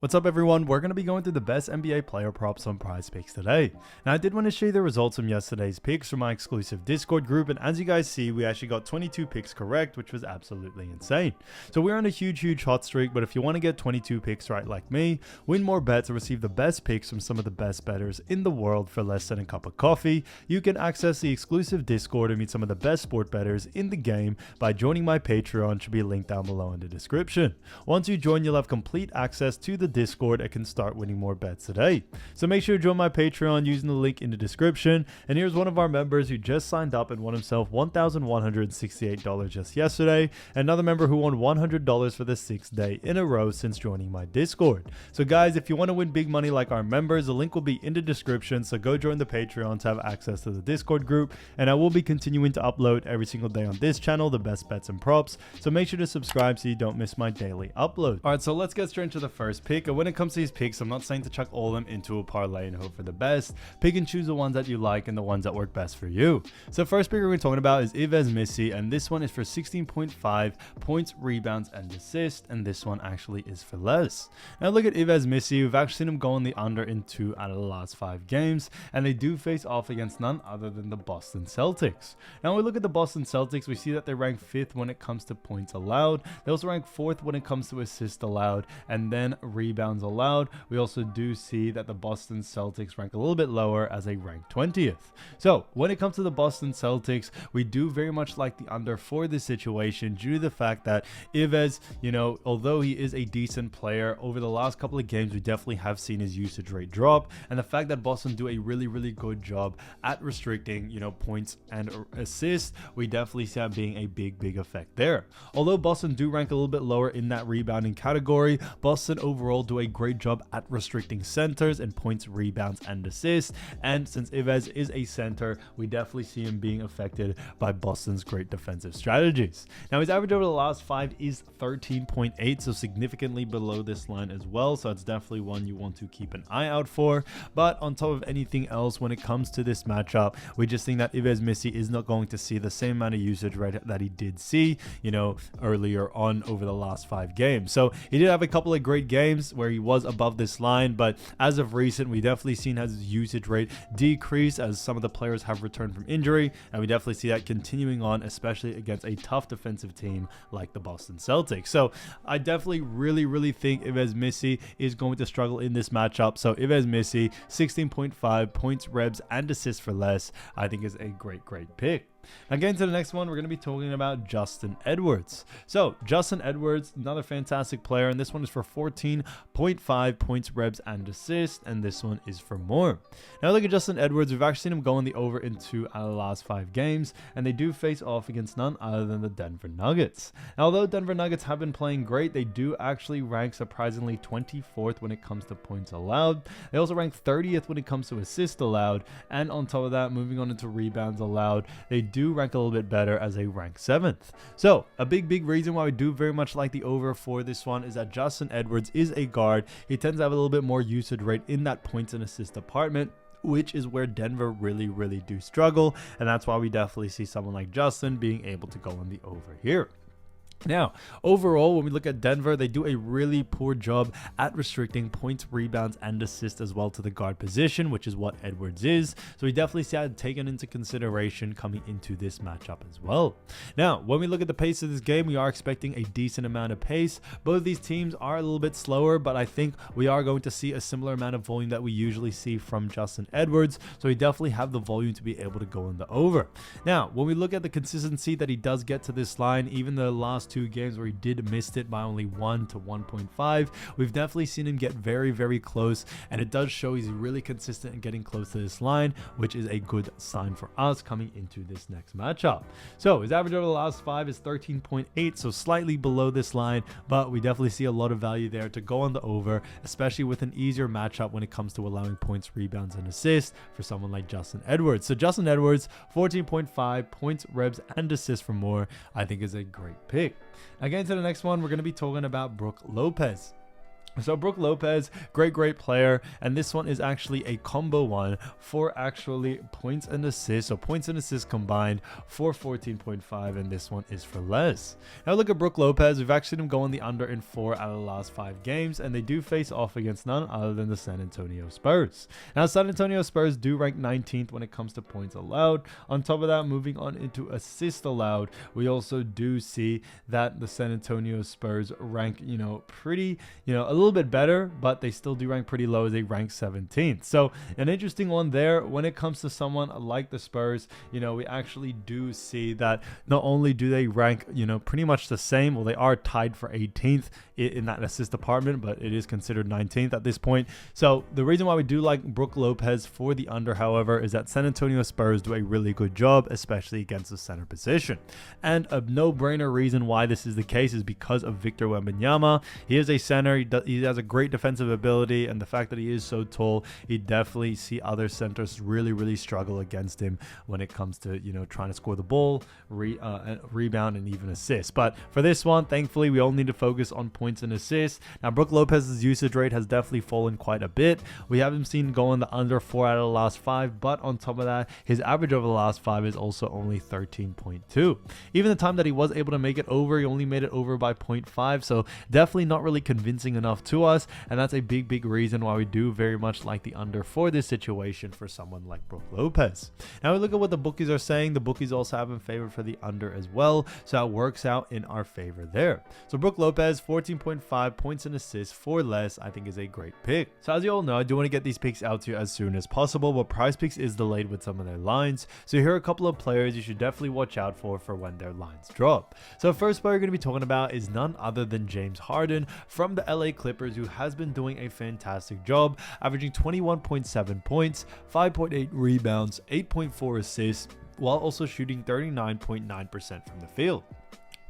What's up everyone, we're going to be going through the best NBA player props on Prizepicks today. Now I did want to show you the results from yesterday's picks from my exclusive Discord group, and as you guys see, we actually got 22 picks correct, which was absolutely insane. So we're on a huge hot streak, but if you want to get 22 picks right like me, win more bets, and receive the best picks from some of the best bettors in the world for less than a cup of coffee, you can access the exclusive Discord and meet some of the best sport bettors in the game by joining my Patreon, should be linked down below in the description. Once you join, you'll have complete access to the Discord and can start winning more bets today. So make sure to join my Patreon using the link in the description. And here's one of our members who just signed up and won himself $1,168 just yesterday. Another member who won $100 for the 6th day in a row since joining my Discord. So guys, if you want to win big money like our members, the link will be in the description. So go join the Patreon to have access to the Discord group. And I will be continuing to upload every single day on this channel the best bets and props. So make sure to subscribe so you don't miss my daily upload. Alright, so let's get straight into the first pick. And when it comes to these picks, I'm not saying to chuck all of them into a parlay and hope for the best. Pick and choose the ones that you like and the ones that work best for you. So first pick we're going to be talking about is Missy, and this one is for 16.5 points, rebounds, and assists, and this one actually is for less. Now look at Missy. We've actually seen him go on the under in 2 out of the last 5 games, and they do face off against none other than the Boston Celtics. Now when we look at the Boston Celtics, we see that they rank 5th when it comes to points allowed. They also rank 4th when it comes to assists allowed, and then rebounds allowed. We also do see that the Boston Celtics rank a little bit lower as they rank 20th. So when it comes to the Boston Celtics, we do very much like the under for this situation due to the fact that Ives, although he is a decent player, over the last couple of games we definitely have seen his usage rate drop, and the fact that Boston do a really good job at restricting points and assists, we definitely see that being a big effect there. Although Boston do rank a little bit lower in that rebounding category, Boston overall do a great job at restricting centers and points, rebounds, and assists, and since Ives is a center, we definitely see him being affected by Boston's great defensive strategies. Now his average over the last 5 is 13.8, so significantly below this line as well, so it's definitely one you want to keep an eye out for. But on top of anything else, when it comes to this matchup, we just think that Missy is not going to see the same amount of usage rate that he did see earlier on over the last 5 games. So he did have a couple of great games where he was above this line, but as of recent, we definitely seen his usage rate decrease as some of the players have returned from injury, and we definitely see that continuing on, especially against a tough defensive team like the Boston Celtics. So I definitely really think Missy is going to struggle in this matchup. So Missy, 16.5 points, rebs, and assists for less, I think is a great pick. Now getting to the next one, we're going to be talking about Justin Edwards. So Justin Edwards, another fantastic player, and this one is for 14.5 points, rebs, and assists, and this one is for more. Now look at Justin Edwards. We've actually seen him go on the over in 2 out of the last 5 games, and they do face off against none other than the Denver Nuggets. Now although Denver Nuggets have been playing great, they do actually rank surprisingly 24th when it comes to points allowed. They also rank 30th when it comes to assists allowed, and on top of that, moving on into rebounds allowed, they do rank a little bit better as they rank 7th. So a big reason why we do very much like the over for this one is that Justin Edwards is a guard. He tends to have a little bit more usage rate in that points and assist department, which is where Denver really do struggle, and that's why we definitely see someone like Justin being able to go on the over here. Now, overall, when we look at Denver, they do a really poor job at restricting points, rebounds, and assists as well to the guard position, which is what Edwards is. So we definitely see that taken into consideration coming into this matchup as well. Now, when we look at the pace of this game, we are expecting a decent amount of pace. Both of these teams are a little bit slower, but I think we are going to see a similar amount of volume that we usually see from Justin Edwards. So we definitely have the volume to be able to go in the over. Now, when we look at the consistency that he does get to this line, even the last 2 games where he did missed it by only 1 to 1.5, we've definitely seen him get very close, and it does show he's really consistent in getting close to this line, which is a good sign for us coming into this next matchup. So his average over the last 5 is 13.8, so slightly below this line, but we definitely see a lot of value there to go on the over, especially with an easier matchup when it comes to allowing points, rebounds, and assists for someone like Justin Edwards. So Justin Edwards, 14.5 points, rebs, and assists for more, I think is a great pick. Again, to the next one, we're going to be talking about Brook Lopez. So Brook Lopez, great player, and this one is actually a combo one for actually points and assists. So points and assists combined for 14.5, and this one is for less. Now look at Brook Lopez. We've actually seen him go on the under in 4 out of the last 5 games, and they do face off against none other than the San Antonio Spurs. Now San Antonio Spurs do rank 19th when it comes to points allowed. On top of that, moving on into assists allowed, we also do see that the San Antonio Spurs rank, pretty, a little bit better, but they still do rank pretty low. They rank 17th. So an interesting one there when it comes to someone like the Spurs. We actually do see that not only do they rank, pretty much the same. Well, they are tied for 18th in that assist department, but it is considered 19th at this point. So the reason why we do like Brook Lopez for the under, however, is that San Antonio Spurs do a really good job, especially against the center position. And a no-brainer reason why this is the case is because of Victor Wembanyama. He is a center. He has a great defensive ability, and the fact that he is so tall, he definitely see other centers really struggle against him when it comes to trying to score the ball, rebound, and even assist. But for this one, thankfully, we all need to focus on points and assists. Now Brook Lopez's usage rate has definitely fallen quite a bit. We haven't seen going the under 4 out of the last 5, but on top of that, his average over the last 5 is also only 13.2. Even the time that he was able to make it over, he only made it over by 0.5, so definitely not really convincing enough to us, and that's a big reason why we do very much like the under for this situation for someone like Brook Lopez. Now we look at what the bookies are saying. The bookies also have him favored for the under as well, so it works out in our favor there. So Brook Lopez, 14.5 points and assists for less, I think is a great pick. So as you all know, I do want to get these picks out to you as soon as possible, but Prizepicks is delayed with some of their lines, so here are a couple of players you should definitely watch out for when their lines drop. So first player we're going to be talking about is none other than James Harden from the LA Clippers, who has been doing a fantastic job, averaging 21.7 points, 5.8 rebounds, 8.4 assists, while also shooting 39.9% from the field.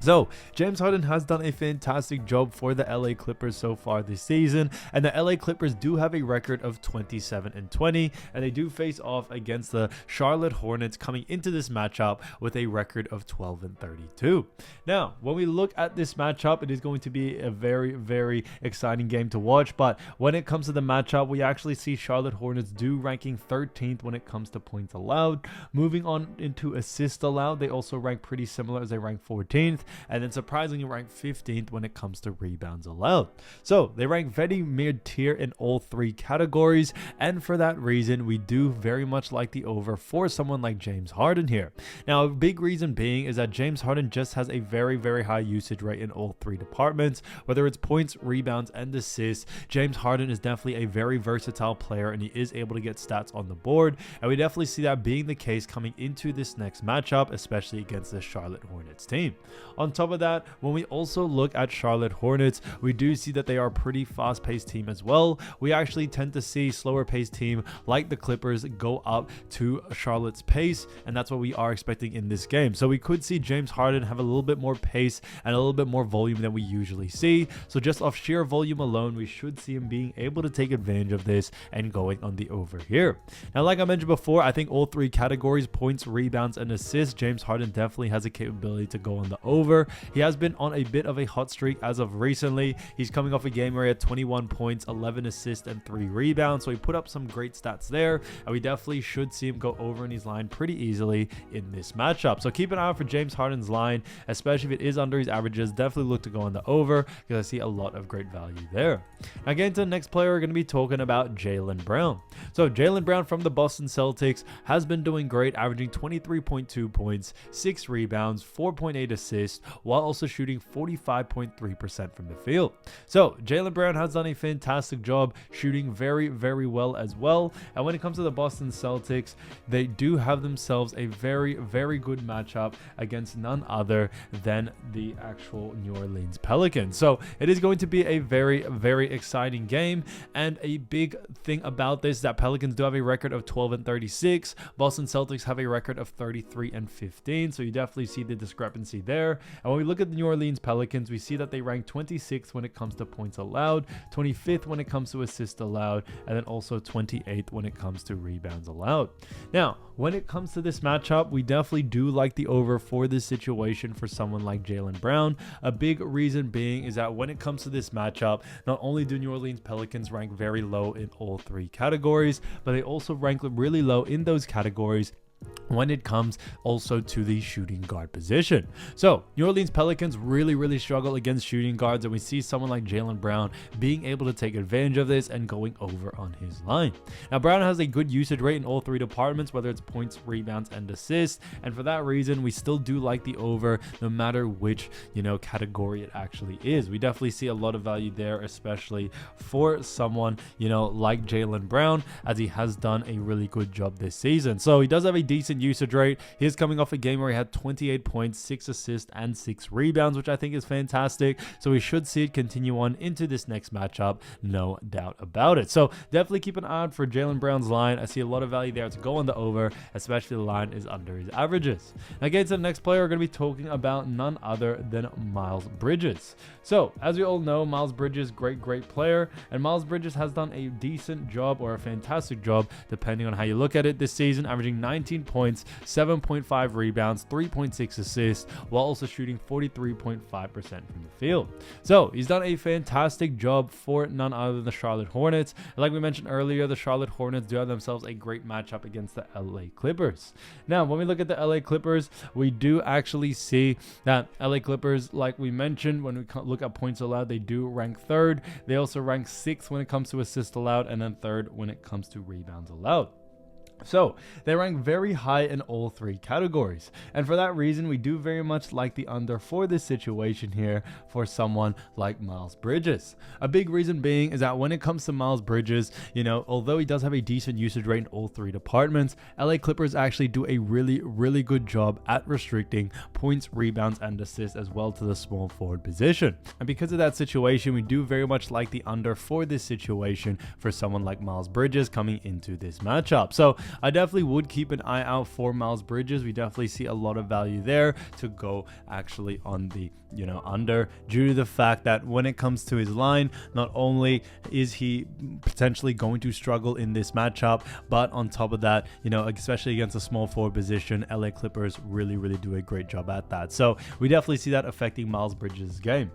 So James Harden has done a fantastic job for the LA Clippers so far this season, and the LA Clippers do have a record of 27-20, and they do face off against the Charlotte Hornets coming into this matchup with a record of 12-32. Now, when we look at this matchup, it is going to be a very exciting game to watch, but when it comes to the matchup, we actually see Charlotte Hornets do ranking 13th when it comes to points allowed. Moving on into assists allowed, they also rank pretty similar as they rank 14th. And then surprisingly rank 15th when it comes to rebounds allowed. So they rank very mid-tier in all 3 categories, and for that reason we do very much like the over for someone like James Harden here. Now a big reason being is that James Harden just has a very high usage rate in all 3 departments, whether it's points, rebounds, and assists. James Harden is definitely a very versatile player, and he is able to get stats on the board, and we definitely see that being the case coming into this next matchup, especially against the Charlotte Hornets team. On top of that, when we also look at Charlotte Hornets, we do see that they are a pretty fast-paced team as well. We actually tend to see slower-paced team like the Clippers go up to Charlotte's pace, and that's what we are expecting in this game. So we could see James Harden have a little bit more pace and a little bit more volume than we usually see. So just off sheer volume alone, we should see him being able to take advantage of this and going on the over here. Now, like I mentioned before, I think all 3 categories, points, rebounds, and assists, James Harden definitely has a capability to go on the over. He has been on a bit of a hot streak as of recently. He's coming off a game where he had 21 points, 11 assists, and 3 rebounds. So he put up some great stats there, and we definitely should see him go over in his line pretty easily in this matchup. So keep an eye out for James Harden's line, especially if it is under his averages. Definitely look to go on the over because I see a lot of great value there. Now getting to the next player, we're going to be talking about Jaylen Brown. So Jaylen Brown from the Boston Celtics has been doing great, averaging 23.2 points, 6 rebounds, 4.8 assists, while also shooting 45.3% from the field. So Jaylen Brown has done a fantastic job shooting very well as well. And when it comes to the Boston Celtics, they do have themselves a very good matchup against none other than the actual New Orleans Pelicans. So it is going to be a very exciting game, and a big thing about this is that Pelicans do have a record of 12-36. Boston Celtics have a record of 33-15. So you definitely see the discrepancy there. And when we look at the New Orleans Pelicans, we see that they rank 26th when it comes to points allowed, 25th when it comes to assists allowed, and then also 28th when it comes to rebounds allowed. Now, when it comes to this matchup, we definitely do like the over for this situation for someone like Jaylen Brown. A big reason being is that when it comes to this matchup, not only do New Orleans Pelicans rank very low in all three categories, but they also rank really low in those categories when it comes also to the shooting guard position. So New Orleans Pelicans really struggle against shooting guards, and we see someone like Jaylen Brown being able to take advantage of this and going over on his line. Now, Brown has a good usage rate in all three departments, whether it's points, rebounds, and assists, and for that reason we still do like the over no matter which category it actually is. We definitely see a lot of value there, especially for someone like Jaylen Brown, as he has done a really good job this season. So he does have a decent usage rate. He is coming off a game where he had 28 points, 6 assists, and 6 rebounds, which I think is fantastic. So we should see it continue on into this next matchup, no doubt about it. So definitely keep an eye out for Jaylen Brown's line. I see a lot of value there to go on the over, especially the line is under his averages. Now, getting to the next player, we're going to be talking about none other than Miles Bridges. So as we all know, Miles Bridges, great player, and Miles Bridges has done a decent job or a fantastic job, depending on how you look at it this season, averaging 19 points, 7.5 rebounds, 3.6 assists, while also shooting 43.5% from the field. So he's done a fantastic job for none other than the Charlotte Hornets. And like we mentioned earlier, the Charlotte Hornets do have themselves a great matchup against the LA Clippers. Now, when we look at the LA Clippers, we do actually see that LA Clippers, like we mentioned, when we look at points allowed, they do rank third. They also rank sixth when it comes to assists allowed, and then third when it comes to rebounds allowed. So they rank very high in all three categories, and for that reason we do very much like the under for this situation here for someone like Miles Bridges. A big reason being is that when it comes to Miles Bridges, although he does have a decent usage rate in all three departments, LA Clippers actually do a really good job at restricting points, rebounds, and assists as well to the small forward position. And because of that situation, we do very much like the under for this situation for someone like Miles Bridges coming into this matchup. So I definitely would keep an eye out for Miles Bridges. We definitely see a lot of value there to go actually on the under, due to the fact that when it comes to his line, not only is he potentially going to struggle in this matchup, but on top of that, especially against a small forward position, LA Clippers really do a great job at that. So we definitely see that affecting Miles Bridges' game.